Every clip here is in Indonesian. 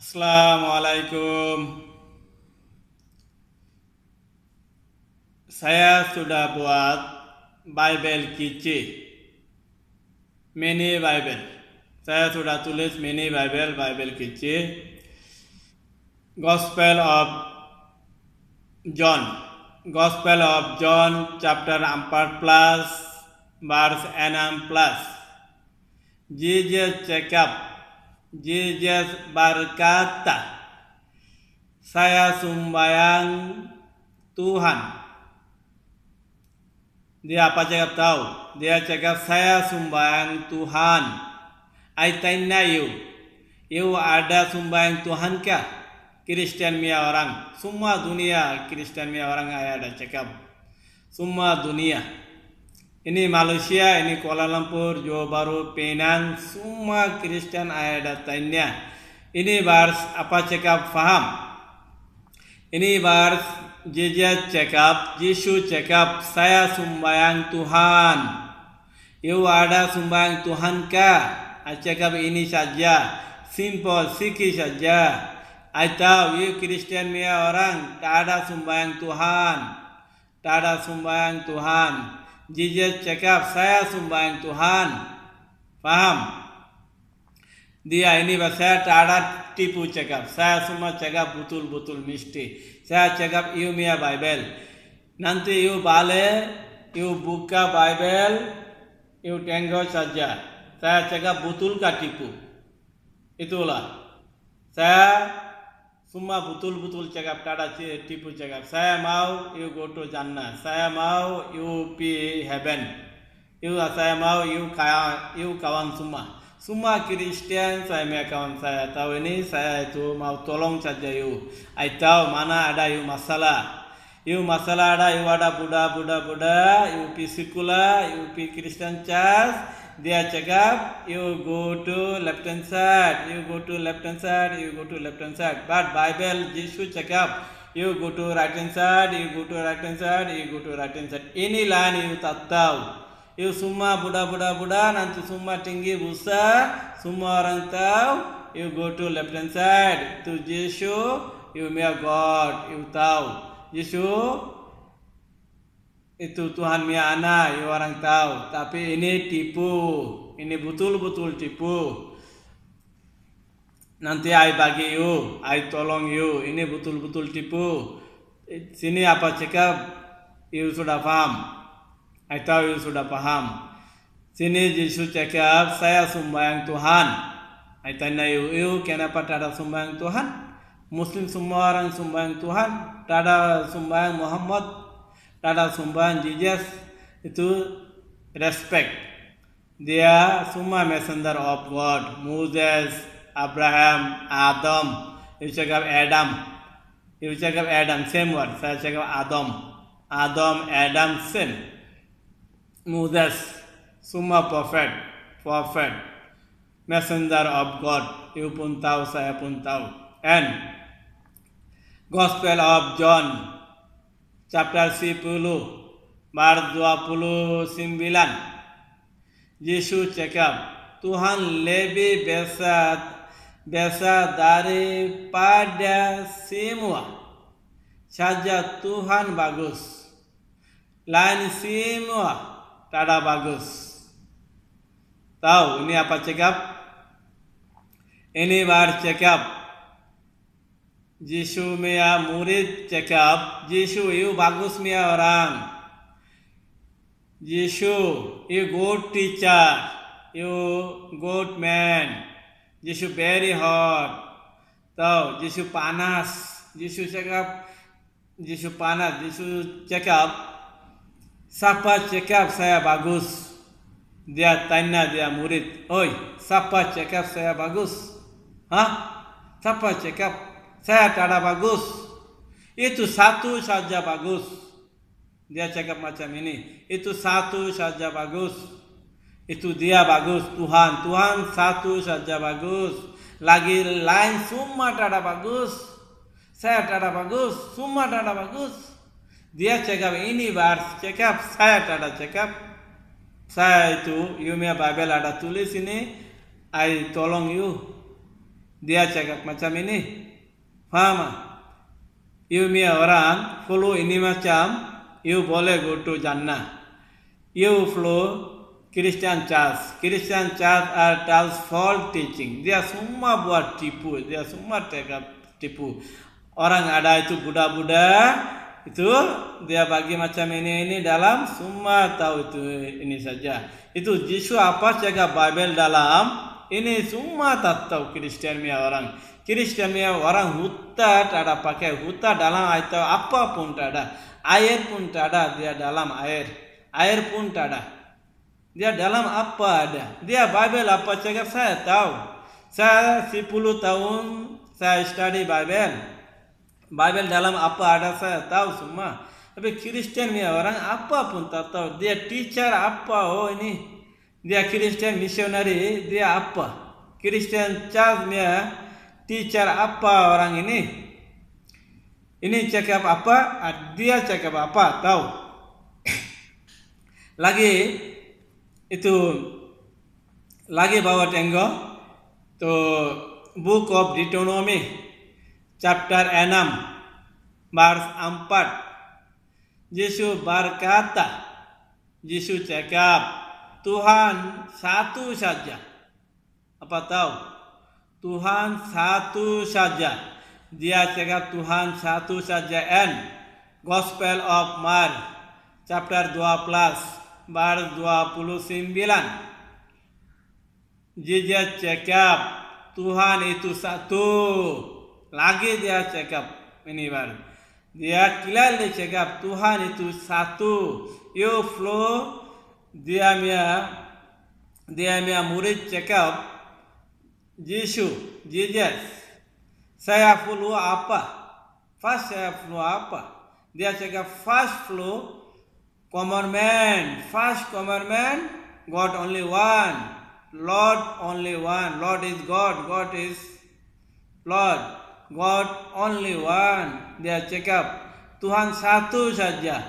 Assalamualaikum. Saya sudah buat Bible Kici, mini Bible. Saya sudah tulis mini Bible Kici, Gospel of John, chapter 14, verse 6+. Jesus berkata, saya sembahyang Tuhan. Dia apa cakap tahu? Dia cakap saya sembahyang Tuhan. I tanya you ada sembahyang Tuhan kah? Kristen punya orang, semua dunia Kristen punya orang ada cakap. Semua dunia. Ini Malaysia, ini Kuala Lumpur, Johor Bahru, Penang, semua Kristen ada tanya. Ini vers apa cakap faham? Ini vers Yesus cakap, saya sembahyang Tuhan. You ada sembahyang Tuhan kah? I cakap ini saja, simple, sikit saja. I tahu you Kristen punya orang tak ada sembahyang Tuhan, tak ada sembahyang Tuhan. Jesus cakap saya sembahyang Tuhan. Faham? Dia ini saya tak ada tipu cakap. Saya semua cakap betul-betul mesti. Saya cakap you punya Bible. Nanti you balik, you buka Bible, you tengok saja. Saya cakap betul kah tipu? Itulah. Saya semua betul-betul cakap, tak ada tipu cakap. Saya mau you go to Jannah. Saya mau you be heaven. Saya mau you kawan semua. Semua Kristen saya punya kawan saya. Tahu ini saya itu mau tolong saja you. I tahu mana ada you masalah. You masalah ada, you ada Buddha, you pi sekolah, you pi Kristen church. Dia cakap, you go to left hand side, you go to left hand side, you go to left hand side. But Bible Jesus cakap, you go to right hand side, you go to right hand side, you go to right hand side. Ini lain you tak tahu. You semua Buddha, nanti semua tinggi besar, semua orang tahu. You go to left hand side, to Jesus, you punya God, you tahu. Yesus itu Tuhan punya anak, you orang tahu. Tapi ini tipu, ini betul-betul tipu. Nanti I bagi you, I tolong you. Ini betul-betul tipu. Sini apa cakap, you sudah paham. I tahu you sudah paham. Sini Yesus cakap, saya sembahyang Tuhan. I tanya you kenapa tak ada sembahyang Tuhan? Muslim semua orang sembahyang Tuhan, tak ada sembahyang Muhammad, tak ada sembahyang Jesus. Itu respect. Dia semua messenger of God. Moses, Abraham, Adam. You cakap Adam, same word. Saya cakap Adam, same. Moses, semua prophet, messenger of God. You pun tahu, saya pun tahu. And Gospel of John, chapter 10, verse 29. Yesus cakap, Tuhan lebih besar daripada semua. Saja Tuhan bagus. Lain semua tak ada bagus. Tahu ini apa cakap? Ini verse cakap, Yesus punya murid cakap, Yesus you bagus punya orang. Yesus you good teacher, you good man. Yesus very hot. Tahu Yesus panas. Yesus cakap, Yesus cakap, siapa cakap saya bagus? Dia tanya dia murid, oi, siapa cakap saya bagus? Siapa cakap saya tak ada bagus? Itu satu saja bagus. Dia cakap macam ini. Itu satu saja bagus. Itu dia bagus. Tuhan satu saja bagus. Lagi lain semua tak ada bagus. Saya tak ada bagus. Semua tak ada bagus. Dia cakap ini vers. Cakap saya tak ada cakap. Saya itu, you punya Bible ada tulis ini. I tolong you. dia cakap macam ini. Faham? You punya orang follow ini macam, you boleh go to Jannah. You follow Christian Church. Christian Church are false teaching. Dia semua buat tipu. Dia semua tipu. Orang ada itu Buddha-Buddha, itu dia bagi macam ini dalam, semua tahu itu ini saja. Itu Yesus apa cakap Bible dalam, ini semua tak tahu Kristen punya orang. Kristen punya orang huta tak ada pakai huta dalam itu apa pun tak ada. Air pun tak ada dia dalam air. Air pun tak ada. Dia dalam apa ada? Dia Bible apa cakap saya tahu. Saya 10 tahun saya study Bible. Bible dalam apa ada saya tahu semua. Tapi Kristen punya orang apa pun tak tahu. Dia teacher apa? Oh ini. Dia Kristen missionary. Dia apa? Kristen church punya teacher apa orang ini? Ini cakap apa? Dia cakap apa? Tahu. Lagi itu lagi bawa tengok to Book of Deuteronomy chapter 6 verse 4. Yesus berkata, Yesus cakap Tuhan satu saja. Apa tahu? Tuhan satu saja. Dia cakap Tuhan satu saja. And Gospel of Mark chapter 12 verse 29. Jesus cakap Tuhan itu satu. Lagi dia cakap ini baru. Dia clearly cakap Tuhan itu satu. You flow dia murid cakap Jesus. Saya follow apa? First saya follow apa? Dia cakap first follow commandment. First commandment, God only one. Lord only one. Lord is God. God is Lord. God only one. Dia cakap Tuhan satu saja.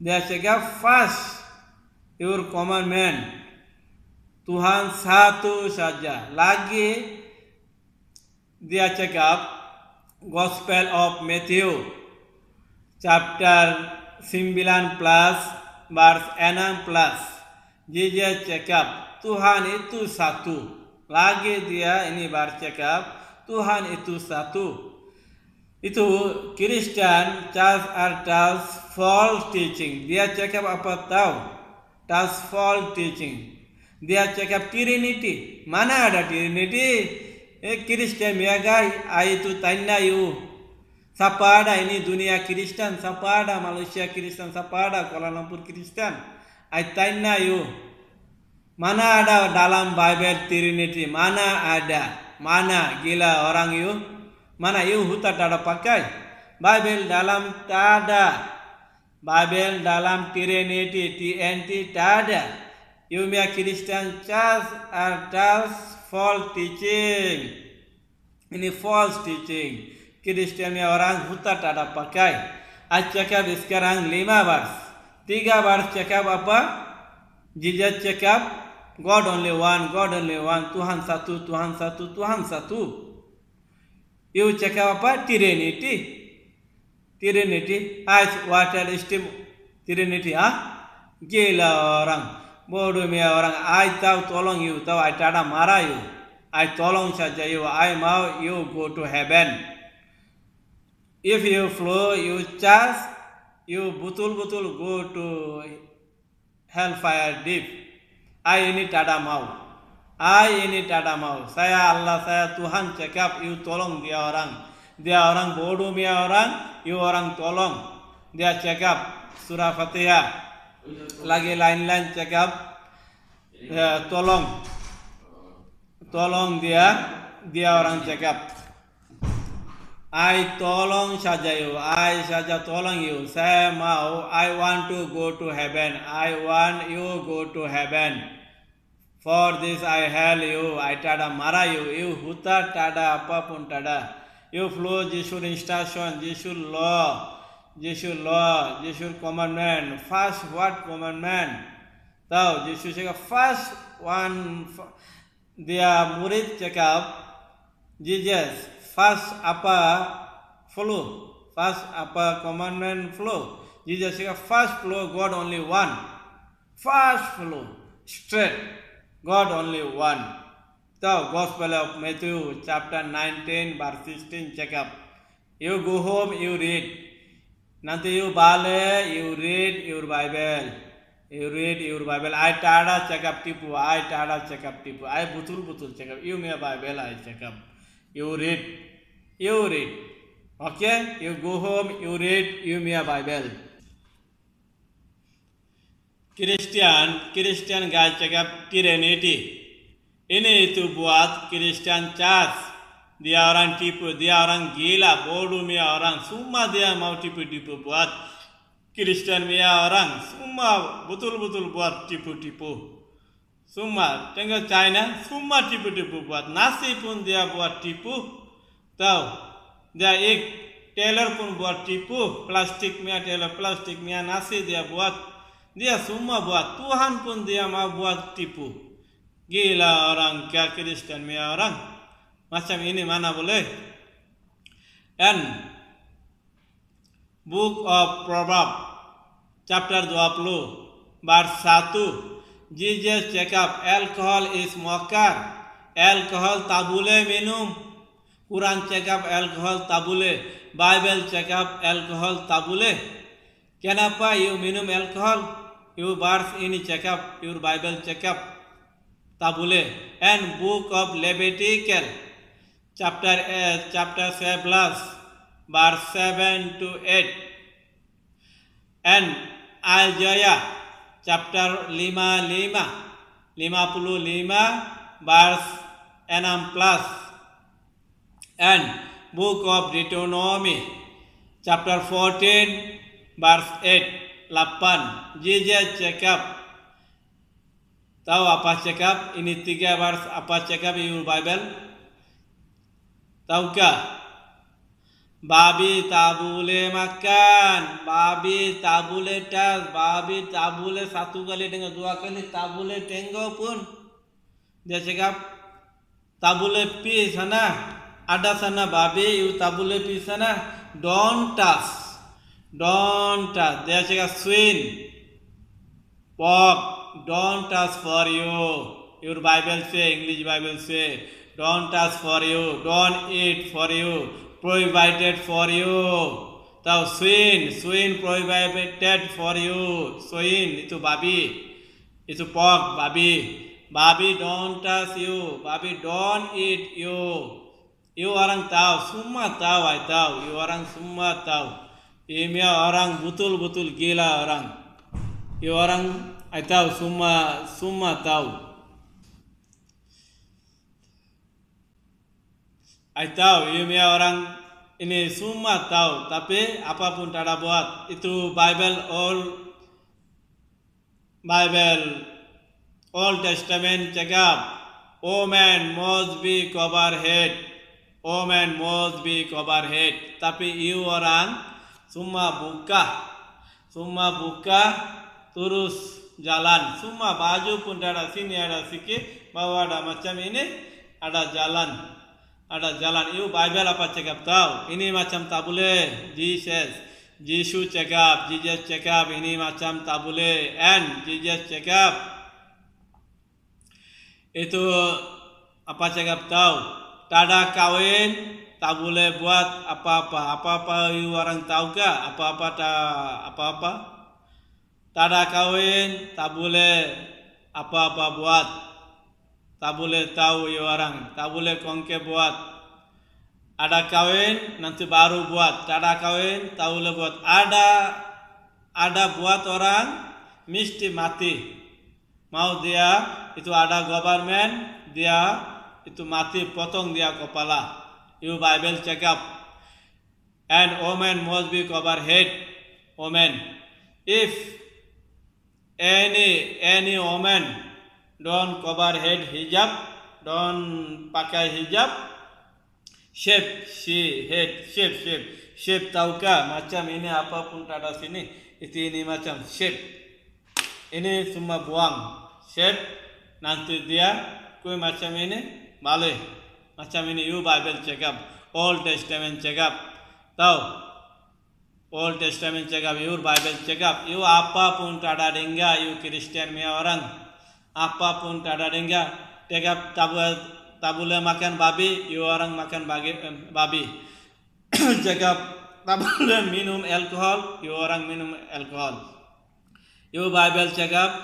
Dia cakap first your commandment. Tuhan satu saja. Lagi dia cakap Gospel of Matthew chapter 9 plus verse 6 plus. Jesus cakap Tuhan itu satu. Lagi dia ini bercakap Tuhan itu satu. Itu Christian church are false teaching. Dia cakap apa tahu? False teaching. Dia cakap Trinity. Mana ada Trinity? Kristen megai itu tanda you. Siapa ada ini dunia Kristen? Siapa ada Malaysia Kristen? Siapa ada Kuala Lumpur Kristen? Tanda you. Mana ada dalam Bible Trinity? Mana ada? Mana gila orang you? Mana you huta ada pakai? Bible dalam tak ada. Bible dalam Trinity TNT tak ada. You punya Christian church are false teaching. Ini false teaching. Kristen orang huta tak ada pakai. Cakap sekarang 5 verse. 3 verse cakap apa? Jesus cakap God only one. God only one. Tuhan satu. Tuhan satu. Tuhan satu. You cakap apa? Trinity. Trinity. Water steam. Trinity. Gila orang. Bodoh punya orang, I tahu tolong you, tahu I tada marah you, I tolong saja you, I mau you go to heaven. If you flow, you charge, you betul-betul go to hellfire deep. I ini tada mau. Saya Allah, saya Tuhan cakap you tolong dia orang. Dia orang bodoh punya orang, you orang tolong. Dia cakap surah Fatihah. Lagi lain-lain cakap tolong dia orang cakap I tolong saja you, I saja tolong you, saya mau, I want to go to heaven, I want you go to heaven, for this I hell you, I tada marah you huta tada apapun tada, you flow Jesus instruction, Jesus law, Jesus commandment. First what commandment? Tahu Jesus cakap first one. Dia murid cakap Jesus first apa follow, first apa commandment follow. Jesus cakap first follow God only one, first follow straight God only one. So Gospel of Matthew chapter 19 verse 16 cakap, you go home, you read. Nanti you bale, you read your Bible. You read your Bible. I tada cakap tipu, I tada cakap tipu, I betul cakap. You me Bible, I cakap. You read, you read. Okay? You go home, you read, you me Bible. Christian guys cakap Trinity. Ini itu buat Christian Church. Dia orang tipu, dia orang gila, bodoh mia orang, semua dia mau tipu-tipu buat Kristen mia orang, semua betul-betul buat tipu-tipu. Semua, tengok China, semua tipu-tipu buat, nasi pun dia buat tipu, tahu? Dia tailor pun buat tipu, plastik mia nasi dia buat, dia semua buat, Tuhan pun dia mau buat tipu. Gila orang, kaya Kristen mia orang. Macam ini mana boleh? And Book of Proverbs chapter 20 verse 1, Jesus cakap alcohol is mokar, alcohol tak boleh minum. Quran cakap alcohol tak boleh, Bible cakap alcohol tak boleh. Kenapa you minum alcohol? You verse ini cakap, your Bible cakap tak boleh. And Book of Leviticus chapter 11 verse 7 to 8, and Isaiah chapter 55 verse 6+, and Book of Deuteronomy chapter 14 verse 8. Jesus cakap, tahu apa cakap? Ini 3 verse apa cakap your Bible? Tahukah? Babi tak boleh makan, babi tak boleh tas, babi tak boleh satu kali dengan dua kali, tak boleh tengok pun. Dia cakap tak boleh pergi sana, ada sana babi, you tak boleh pergi sana. Don't touch, don't touch. Dia cakap swine, pork, don't touch for you. Your Bible say, English Bible say, don't touch for you, don't eat for you, prohibited for you. Tahu swine prohibited for you. Swine itu babi, itu pork babi don't touch you, babi don't eat you. You orang tahu, semua tahu, I tahu, you orang semua tahu. Ini orang betul-betul gila orang. You orang I tahu, semua tahu. I tahu, ini orang ini semua tahu, tapi apapun cara buat, itu Bible Old Testament cakap, woman must be cover head, woman must be cover head. Tapi you orang semua buka terus jalan, semua baju pun ada sini ada sikit, bawah ada macam ini, ada jalan. You Bible apa cakap tahu? Ini macam tak boleh. Jesus cakap ini macam tak boleh. And Jesus cakap itu apa cakap tahu? Tada kawin tak boleh buat apa-apa. You orang tahu ke? Apa-apa? Tada kawin tak boleh apa-apa buat. Tak boleh tahu you orang, tak boleh kongke buat. Ada kawin nanti baru buat, ada kawin tak boleh buat. Ada buat orang mesti mati. Mau dia itu ada government, dia itu mati, potong dia kepala. You Bible cakap. And woman must be cover head. Woman, if any woman don't cover head hijab, don't pakai hijab, shape tahu kah? Macam ini apapun ada sini, itu ini macam shape. Ini semua buang shape, nanti dia kue macam ini balik. macam ini you Bible cakap, Old Testament cakap, tahu? Old Testament cakap, your Bible cakap, you apapun tada dengar, you Kristen punya orang, apapun tada dengar, cakap tak boleh makan babi, you orang makan babi, cakap tak boleh minum alkohol, you orang minum alkohol, you Bible cakap,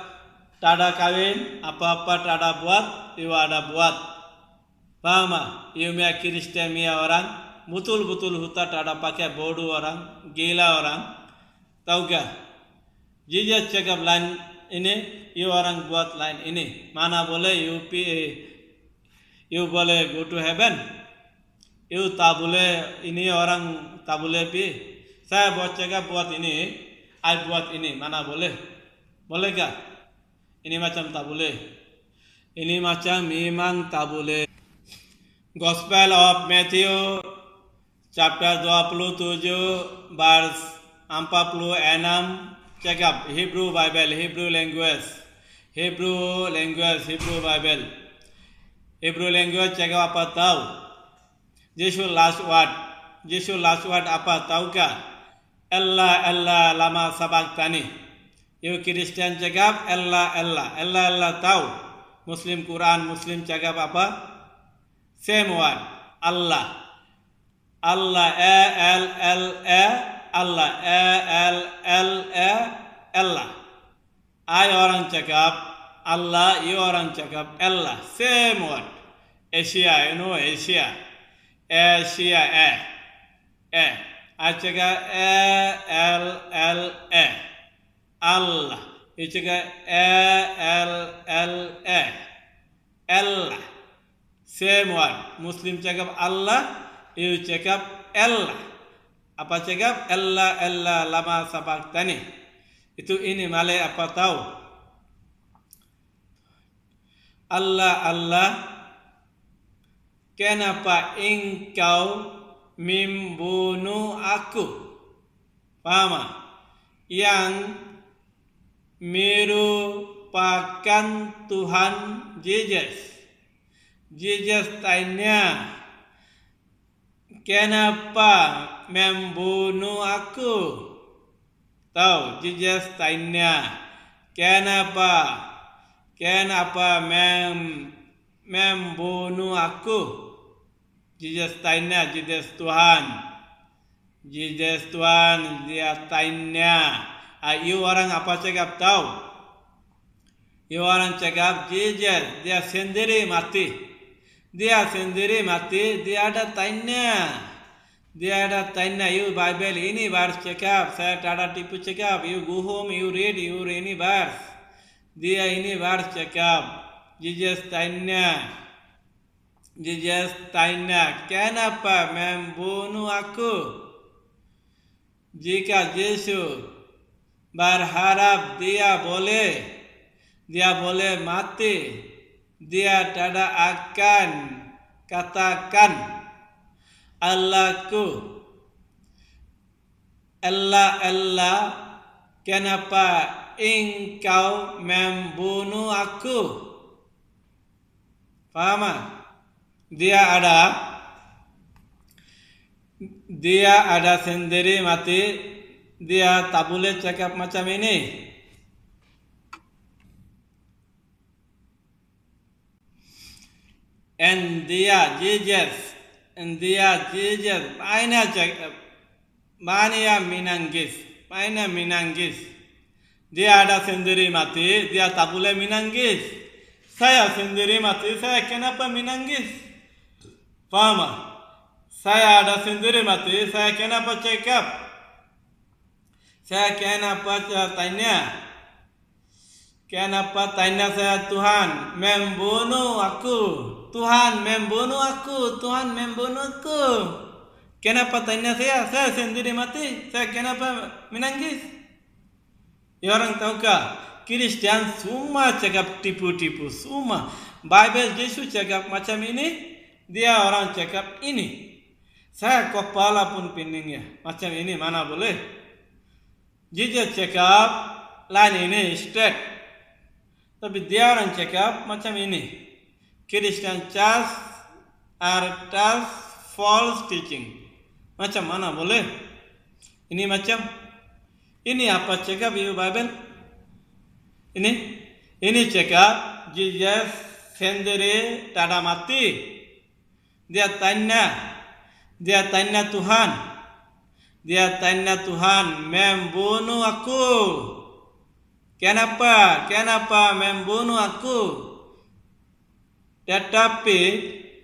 tada kawin, apa-apa tada buat, you ada buat, paham? You punya Kristen punya orang, betul-betul huta tada pakai bodoh orang, gila orang, tahu gak? Jesus cakap lain ini, you orang buat lain ini. Mana boleh you boleh go to heaven, you tak boleh ini orang tak boleh pi. Saya buat cakap buat ini, I buat ini, mana boleh? Boleh gak? Ini macam tak boleh. Ini macam memang tak boleh. Gospel of Matthew chapter 27 verse 46 cakap Hebrew Bible, Hebrew language, Hebrew Bible. Hebrew language cakap apa tahu? Jesus last word apa tahu kah? Allah lama sabaqtani. You Kristen cakap Allah tahu. Muslim Quran, Muslim cakap apa? Same word, Allah. Allah Allah. I orang cakap Allah, you orang cakap Allah. Same word. Asia, you know Asia. I cakap Allah. You cakap Allah. Same word. Muslim cakap Allah, you cakap Allah. Apa cakap? Allah lama sabaqtani. Itu ini malay apa tahu? Allah, kenapa engkau membunuh aku? Paham? Yang merupakan Tuhan Yesus. Jesus tanya, kenapa membunuh aku? Tahu, Jesus tanya, kenapa membunuh aku? Jesus tanya, Jesus Tuhan, dia tanya. You orang apa cakap tahu? You orang cakap Jesus, dia sendiri mati. Dia ada tanya. You Bible ini verse cakap, saya tada tipu cakap, you go home, you read ini verse. Dia ini verse cakap, Jesus tanya, kenapa membunuh aku? Jika Yesus berharap dia boleh mati, dia tidak akan katakan Allahku, Allah, kenapa engkau membunuh aku? Faham? Dia ada sendiri mati, dia tak boleh cakap macam ini. And dia Jesus, mana menangis. Dia ada sendiri mati, dia tak boleh menangis. Saya sendiri mati, saya kenapa menangis? Faham? Saya ada sendiri mati, saya kenapa cakap? Saya kenapa tanya? Kenapa tanya saya Tuhan membunuh aku? Tuhan membunuh aku. Kenapa tanya saya? Saya sendiri mati. Saya kenapa menangis? Ya orang tahukah? Kristen semua cakap tipu-tipu. Semua. Bible Yesus cakap macam ini. Dia orang cakap ini. Saya kepala pun peningnya. Macam ini mana boleh? Jesus cakap lain ini straight. Tapi dia orang cakap macam ini. Christian Church atas false teaching. Macam mana boleh? Ini macam ini apa cakap you Bible? Ini cakap Jesus sendiri tada mati. Dia tanya Tuhan. Dia tanya Tuhan, membunuh aku. Kenapa membunuh aku? Tetapi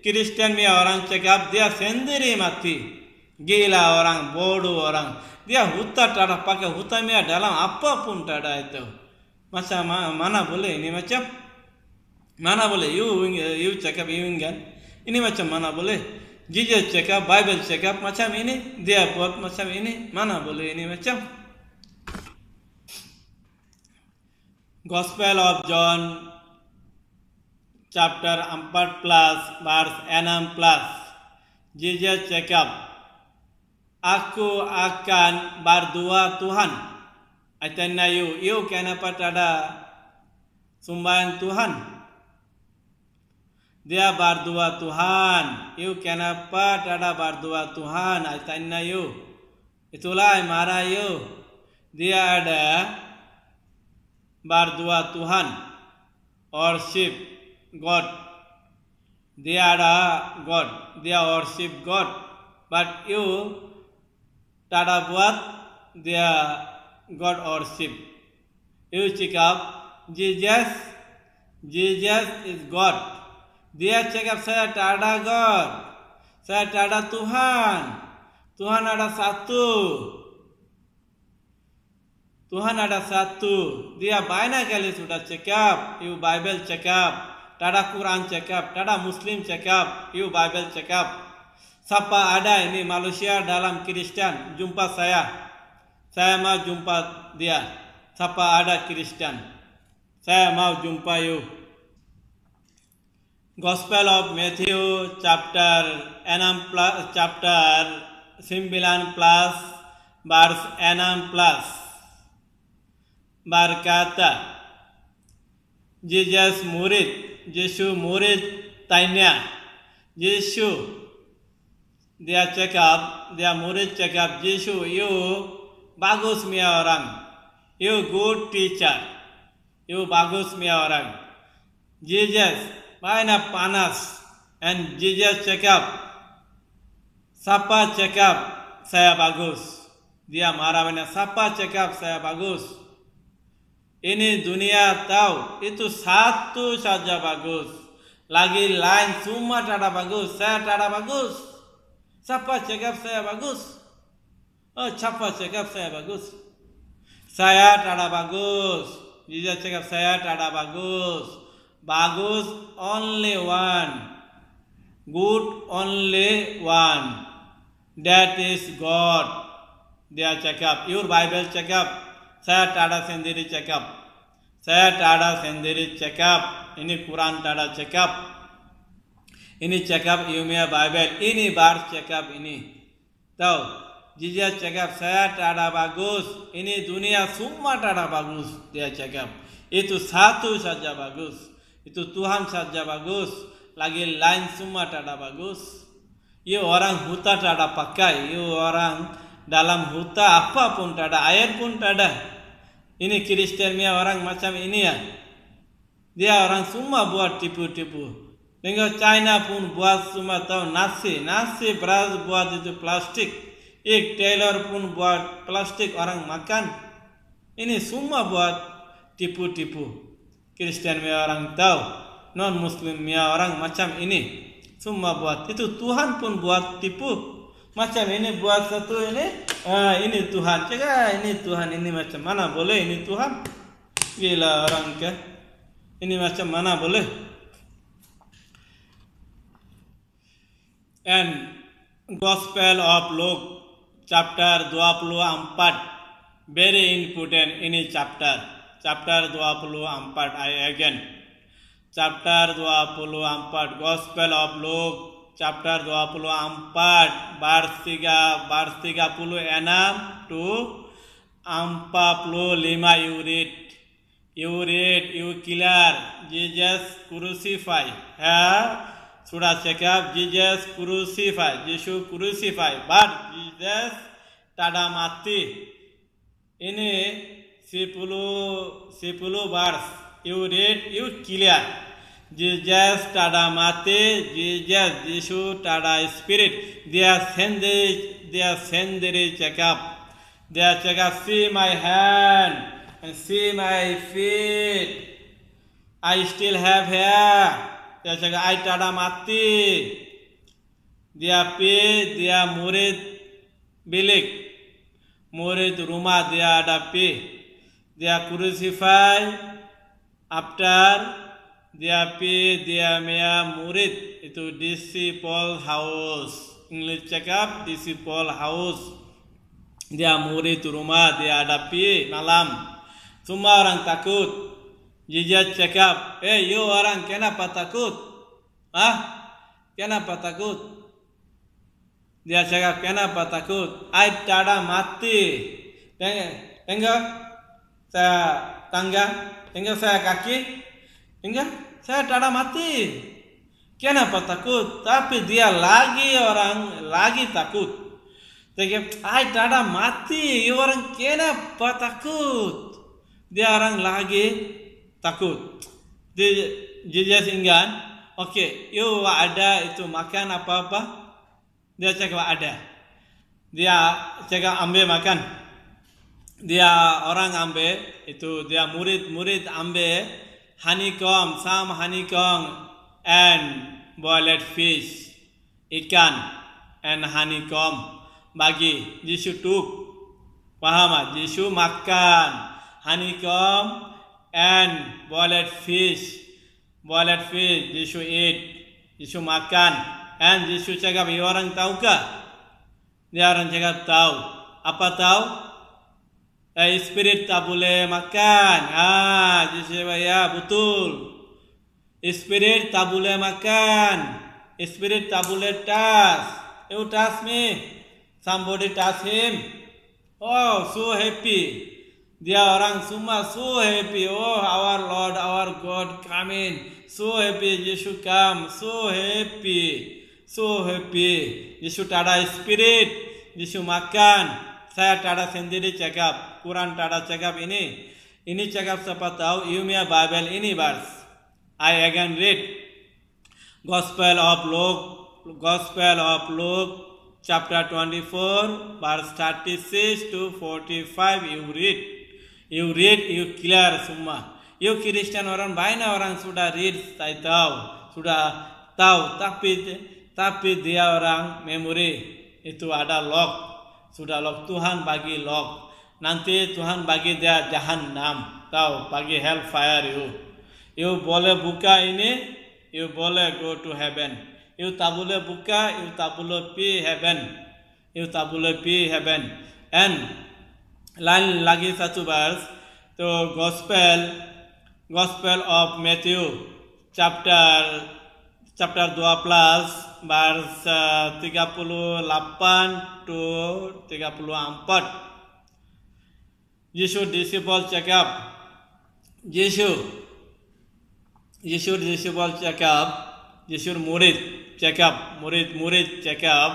Kristen punya orang cakap dia sendiri mati. Gila orang, bodoh orang. Dia huta tada pakai huta punya dalam apapun tada itu. Macam mana boleh ini macam? Mana boleh? You cakap you kan? Ini macam mana boleh? Jesus cakap, Bible cakap macam ini, dia buat macam ini, mana boleh ini macam? Gospel of John chapter 14 verse 6+. Jesus cakap, aku akan berdoa Tuhan. I tanya you kenapa tada sembahyang Tuhan? Dia berdoa Tuhan. You kenapa tada berdoa Tuhan? I tanya you. Itulah marah you. Dia ada berdoa Tuhan. Worship God. Dia ada God. Dia worship God. But you tada buat dia God worship. You cakap Jesus is God. Dia cakap saya tada God. Saya tada Tuhan. Tuhan ada satu. Tuhan ada satu. Dia banyak kali sudah cakap. You Bible cakap. Tada Quran cakap. Tada Muslim cakap. You Bible cakap. Siapa ada ini manusia dalam Kristen jumpa saya. Saya mau jumpa dia. Siapa ada Kristen. Saya mau jumpa you. Gospel of Matthew chapter 9 plus verse 6 plus berkata Yesus murid tanya Yesus dia murid cakap Yesus you bagus punya orang, you good teacher, you bagus punya orang. Jesus banyak panas. And Jesus cakap, siapa cakap saya bagus? Dia marah banyak. Siapa cakap saya bagus? Ini dunia tahu. Itu satu saja bagus. Lagi lain semua tada bagus. Saya tada bagus. Siapa cakap saya bagus? Oh, siapa cakap saya bagus? Saya tada bagus. Jesus cakap saya tada bagus. Bagus only one. Good only one. That is God. Dia cakap. Your Bible cakap. Saya tada sendiri cakap. Saya tada sendiri cakap. Ini Quran tada cakap. Ini cakap you punya Bible. Ini bar cakap ini. Tahu? Jesus cakap saya tada bagus. Ini dunia semua tada bagus. Dia cakap. Itu satu saja bagus. Itu Tuhan saja bagus. Lagi lain semua tada bagus. You orang huta tada pakai. You orang dalam huta apapun tada. Air pun tada. Ini Kristen punya orang macam ini ya. Dia orang semua buat tipu-tipu. Tengok China pun buat semua tahu nasi beras buat itu plastik. Tailor pun buat plastik orang makan. Ini semua buat tipu-tipu. Kristen punya orang tahu, non Muslim punya orang macam ini, semua buat. Itu Tuhan pun buat tipu, macam ini buat satu ini, ini Tuhan, cakap ini Tuhan ini macam mana boleh ini Tuhan? Gila orang ke? Ini macam mana boleh? And Gospel of Luke chapter 24 very important ini chapter 24 again. Chapter 24 Gospel of Luke chapter 24 verse 36 to 45 you read you clear Jesus crucify sudah cakap Jesus crucified, Yesus crucified, but Jesus tada mati. Ini 10 verse. You read, you clear. Jesus tada mati, Jesus Yesus tada spirit. Dia sendiri cakap. Dia cakap, see my hand and see my feet. I still have hair. Dia cakap, I tada mati. Dia murid bilik. Murid rumah dia ada dia crucify. After dia murid itu disciple house. English cakap disciple house. Dia murid rumah dia hadapi malam. Semua orang takut. Jesus cakap, you orang kenapa takut? Kenapa takut? Dia cakap, kenapa takut? I tada mati. Tengok saya tangga. Tengok saya kaki, tengok saya tada mati. Kenapa takut? Tapi dia lagi takut. Tengok, I tada mati. You orang kenapa takut? Dia orang lagi takut. Jesus ingat, okay, you ada itu makan apa-apa? Dia cakap ada. Dia cakap ambil makan. Dia orang ambil itu dia murid ambil honeycomb, some honeycomb and boiled fish, ikan and honeycomb bagi Yesus took. Paham? Yesus makan honeycomb and boiled fish. Yesus eat. Yesus makan. And Yesus cakap, orang tahu kah? Dia orang cakap tahu. Apa tahu? Spirit tak boleh makan. Yesus cakap, ya betul. Spirit tak boleh makan. Spirit tak boleh touch. You touch me. Somebody touch him. Oh, so happy. Dia orang semua so happy. Oh, our Lord, our God come in. So happy, Yesus come. So happy. Yesus tada spirit. Yesus makan. Saya tada sendiri cakap. Quran tada cakap ini. Ini cakap siapa tahu. You punya Bible ini verse. I again read. Gospel of Luke chapter 24 verse 36 to 45 you read, you clear semua. You Kristen orang banyak orang sudah read, saya tahu, tapi dia orang memori itu ada lock. Sudah lock, Tuhan bagi lock. Nanti Tuhan bagi dia Jahannam. Tahu, bagi hellfire you boleh buka ini, you boleh go to heaven. You tak boleh buka, you tak boleh pi heaven. And lain lagi satu verse, to Gospel of Matthew chapter 12 verse 38 to 34. Yesus disciple cakap. Yesus murid cakap.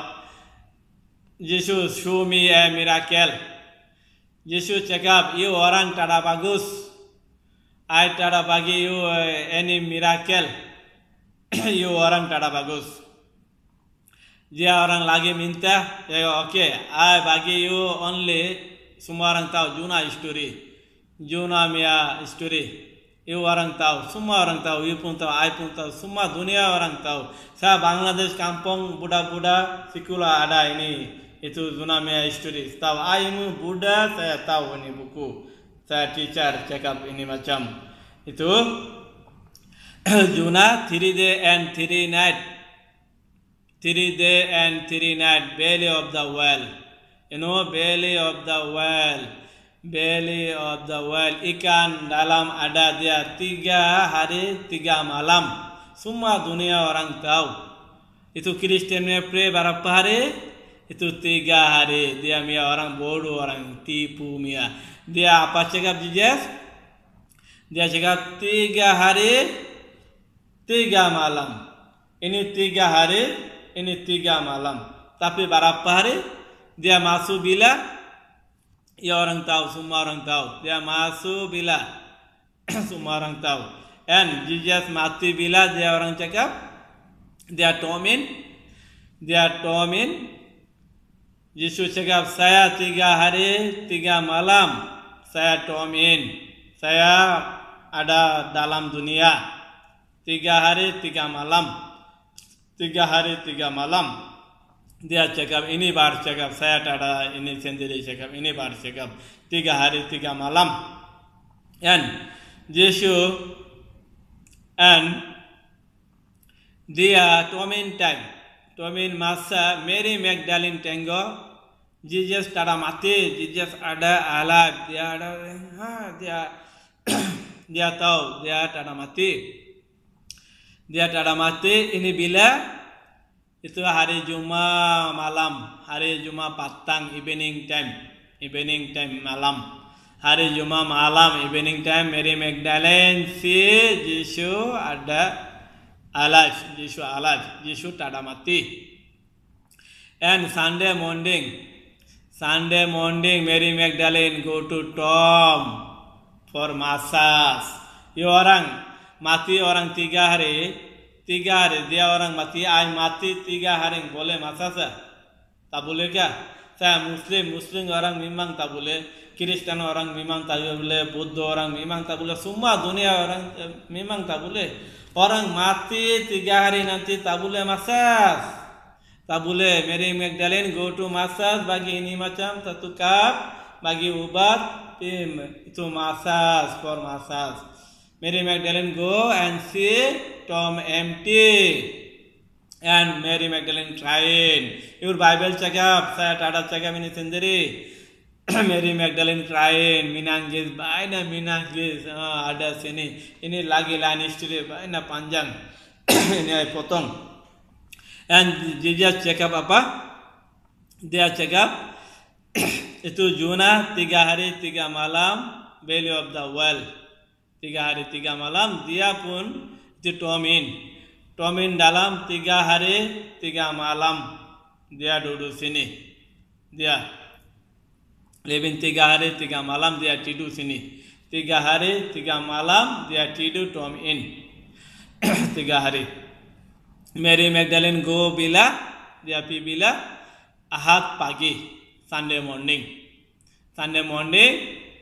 Yesus show me a miracle. Yesus cakap, you orang tada bagus. I tada bagi you any miracle. You orang tada bagus. Dia orang lagi minta, okay, I bagi you only. Semua orang tahu Jonah story. You orang tahu, semua orang tahu, you pun tahu, I pun tahu, semua dunia orang tahu. Saya Bangladesh kampung budak-budak sekolah ada ini. Itu Jonah story. Tahu, I ini budak, saya tahu ini buku. Saya teacher cakap ini macam. Itu Jonah 3 day and 3 night. 3 day and 3 night, belly of the whale. You know, belly of the whale. Ikan dalam ada dia 3 hari 3 malam. Semua dunia orang tahu. Itu Kristen pray berapa hari? Itu 3 hari. Dia mia orang bodoh, orang tipu mia. Dia apa cakap Jesus? Dia cakap 3 hari 3 malam. Ini 3 hari, ini 3 malam. Tapi berapa hari? Dia masuk bila? Ya orang tahu, semua orang tahu. Dia masuk bila? Semua orang tahu. And Jesus mati bila? Dia orang cakap? Dia tomin. Yesus cakap, saya 3 hari, 3 malam. Saya tomin. Saya ada dalam dunia. 3 hari, 3 malam. 3 hari, 3 malam. Dia cakap, ini baru cakap, saya tak ada ini sendiri cakap, ini baru cakap. 3 hari, 3 malam. And Yesus and dia tomin time. Tomin masa Mary Magdalene tengok Jesus tak ada mati, Jesus ada alive. Dia ada, dia tahu dia tak ada mati. Dia tak ada mati. Ini bila? Itu hari Jumat malam, hari Jumat petang, evening time malam. Hari Jumat malam, evening time, Mary Magdalene si Yesus ada alive, Yesus tak ada mati. And Sunday morning, Mary Magdalene go to tomb for massage. Ini orang mati orang 3 hari. 3 hari dia orang mati, mati 3 hari boleh massage? Tak boleh kah? Saya Muslim orang memang tak boleh. Kristen orang memang tak boleh. Buddha orang memang tak boleh. Semua dunia orang memang tak boleh. Orang mati 3 hari nanti tak boleh massage. Tak boleh. Mary Magdalene go to massage bagi ini macam 1 cup bagi ubat itu massage for massage. Mary Magdalene go and see tomb empty. And Mary Magdalene crying. Your Bible cakap, saya tak ada cakap ini sendiri. Mary Magdalene crying, minangis, ada sini. Ini lagi lain istri, banyak panjang. Ini potong. And Jesus cakap apa? Dia cakap, itu Jonah 3 hari 3 malam, belly of the well. 3 hari 3 malam, dia pun itu tomin dalam 3 hari 3 malam. Dia duduk sini. Dia living 3 hari 3 malam, dia tidur sini. 3 hari 3 malam, dia tidur tomin. 3 hari. Mary Magdalene go bila? Dia pergi bila? Ahad pagi, Sunday morning.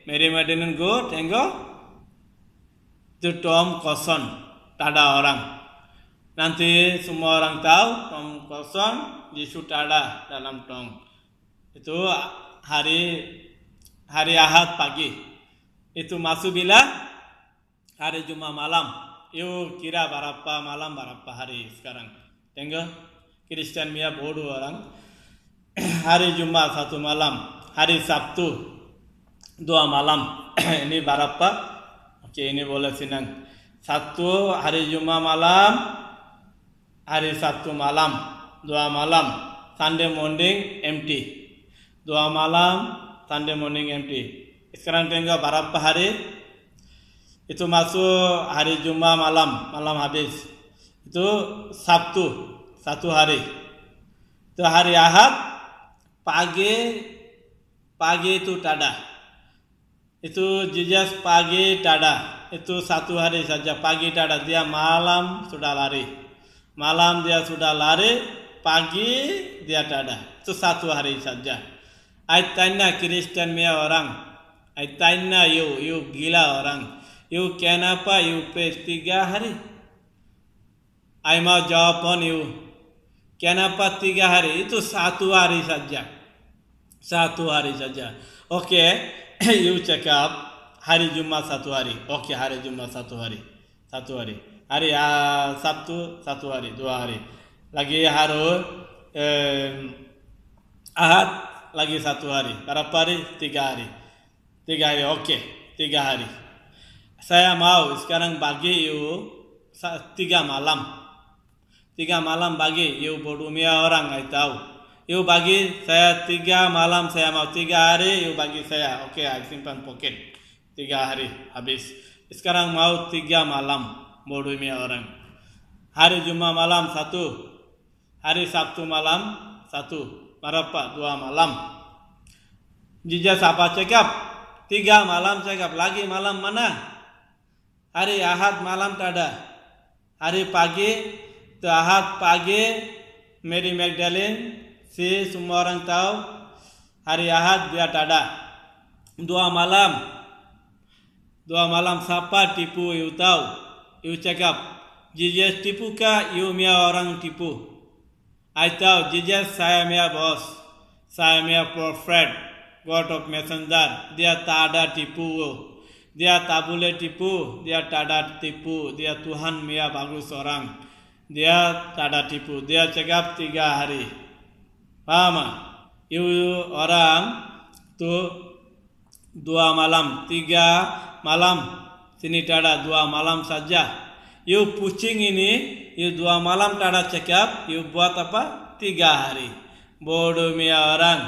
Mary Magdalene go, tengok. Itu tomb kosong, tak ada orang. Nanti semua orang tahu tomb kosong, Yesus tak ada dalam tomb. Itu hari Ahad pagi. Itu masuk bila? Hari Jumat malam. You kira berapa malam, berapa hari sekarang? Tengok, Kristen Mia bodoh orang. Hari Jumat 1 malam, hari Sabtu 2 malam. Ini berapa? Okey, ini boleh senang. 1 hari Jumat malam, hari Sabtu malam, 2 malam, Sunday morning empty. 2 malam, Sunday morning empty. Sekarang tengok berapa hari? Itu masuk hari Jumat malam habis. Itu Sabtu, 1 hari. Itu hari Ahad, pagi itu tak ada. Itu Jesus pagi tak ada. Itu 1 hari saja. Pagi tak ada. Dia malam sudah lari. Malam dia sudah lari. Pagi dia tak ada. Itu 1 hari saja. I tanya Kristen punya orang. I tanya you gila orang. You kenapa you pray 3 hari? I mau jawab on you. Kenapa 3 hari? Itu 1 hari saja. 1 hari saja. Okey. You cakap hari Jumat 1 hari. Okey, hari Jumat 1 hari. 1 hari. Hari Sabtu 1 hari, 2 hari. Lagi hari Ahad lagi 1 hari. Berapa hari? 3 hari. 3 hari. Okey, 3 hari. Saya mau sekarang bagi you 3 malam. 3 malam bagi you bodumia orang I tahu. You bagi saya 3 malam, saya mau 3 hari, you bagi saya. Okey, I simpan poket. 3 hari habis. Sekarang mau 3 malam bodohnya orang. Hari Jumat malam 1. Hari Sabtu malam 1. Berapa? 2 malam. Jesus apa cekap? 3 malam cekap. Lagi malam mana? Hari Ahad malam tak ada. Hari pagi, Ahad pagi, Mary Magdalene, si semua orang tahu. Hari Ahad dia tak ada. 2 malam. 2 malam siapa tipu you tahu? You cakap. Jesus tipu kah? You mia orang tipu. I tahu Jesus saya mia bos. Saya mia prophet. God of messenger. Dia tak ada tipu. Dia tak boleh tipu. Dia tak ada tipu. Dia Tuhan mia bagus orang. Dia tak ada tipu. Dia cakap 3 hari. Paham? You orang tu 2 malam, 3 malam. Sini tak ada 2 malam saja. You pusing ini, you 2 malam tak ada cakap. You buat apa? 3 hari. Bodoh mia orang.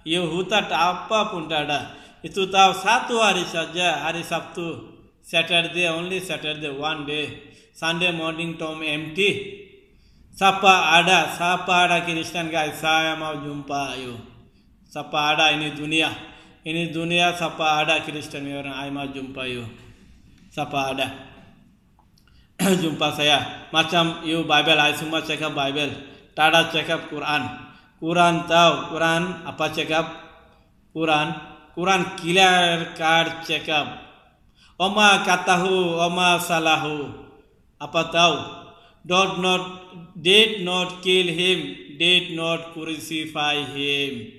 You hutat apa pun tak ada. Itu tahu 1 hari saja. Hari Sabtu. Saturday, only Saturday, 1 day. Sunday morning Tom empty. Siapa ada Kristen guys, saya mau jumpa you. Siapa ada ini dunia. Ini dunia siapa ada Kristen orang, saya mau jumpa you. Siapa ada? Jumpa saya. Macam you Bible, saya semua cakap Bible. Tak ada cakap Quran. Quran tahu, Quran apa cakap? Quran clear card cakap. Oma katahu, oma salahu. Apa tahu? Did not kill him, did not crucify him.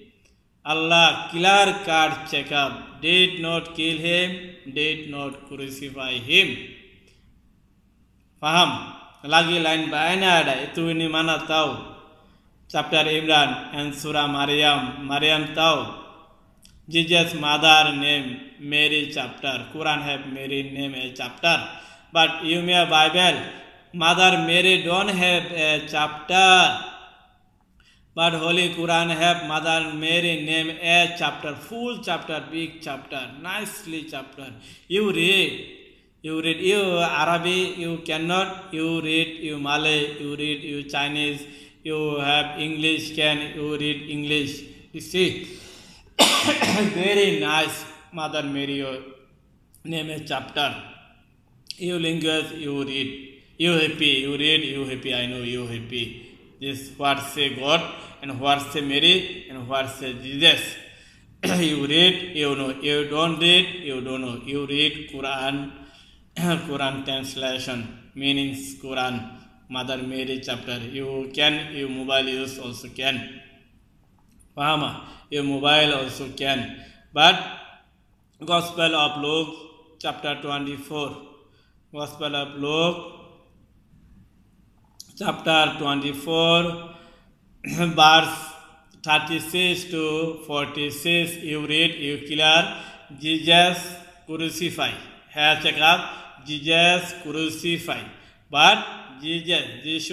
Allah clear card cakap. Did not kill him, did not crucify him. Faham? Lagi lain banyak ada. Itu ini mana tahu? Chapter Imran and Surah Maryam. Maryam tahu. Jesus mother name Mary chapter. Quran have Mary name a chapter. But you may Bible. Mother Mary don't have a chapter. But Holy Quran have Mother Mary name a chapter. Full chapter, big chapter. Nicely chapter. You read. You Arabic, you cannot, you read, you Malay, you read, you Chinese, you have English, you read English. You see, very nice Mother Mary name a chapter. You language, you read, you happy, you read, you happy, I know you happy. This what say God, and what say Mary, and what say Jesus. You read, you know, you don't read, you don't know. You read Quran. Quran translation, meanings Quran, Mother Mary chapter. You can, you mobile use also can. Paham? You mobile also can. But Gospel of Luke chapter 24. Gospel of Luke chapter 24 verse 36 to 46. You read, you clear. Jesus crucified. Here check up. Jesus crucified. But Jesus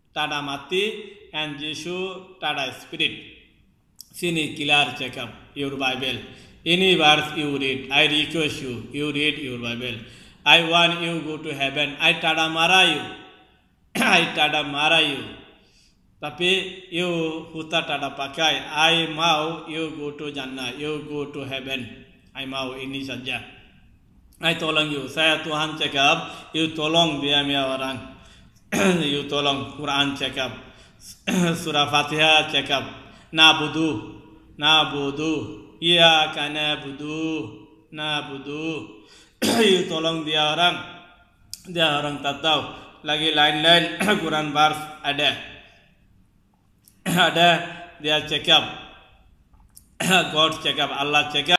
tada mati and Jesus tada spirit. Sini clear check up your Bible. Any verse you read, I request you, you read your Bible. I want you go to heaven. I tada mara you. I tada mara you. Tapi you huta tada pakai. I mau you go to Jannah. You go to heaven. I mau ini saja. I tolong you. Saya Tuhan cakap, you tolong dia mia orang. You tolong Quran cakap. Surah Fatihah cakap. Nabudu. Iya kana budu. Nabudu. You tolong dia orang. Dia orang tak tahu. Lagi lain-lain Quran verse ada. Ada dia cakap. God cakap, Allah cakap.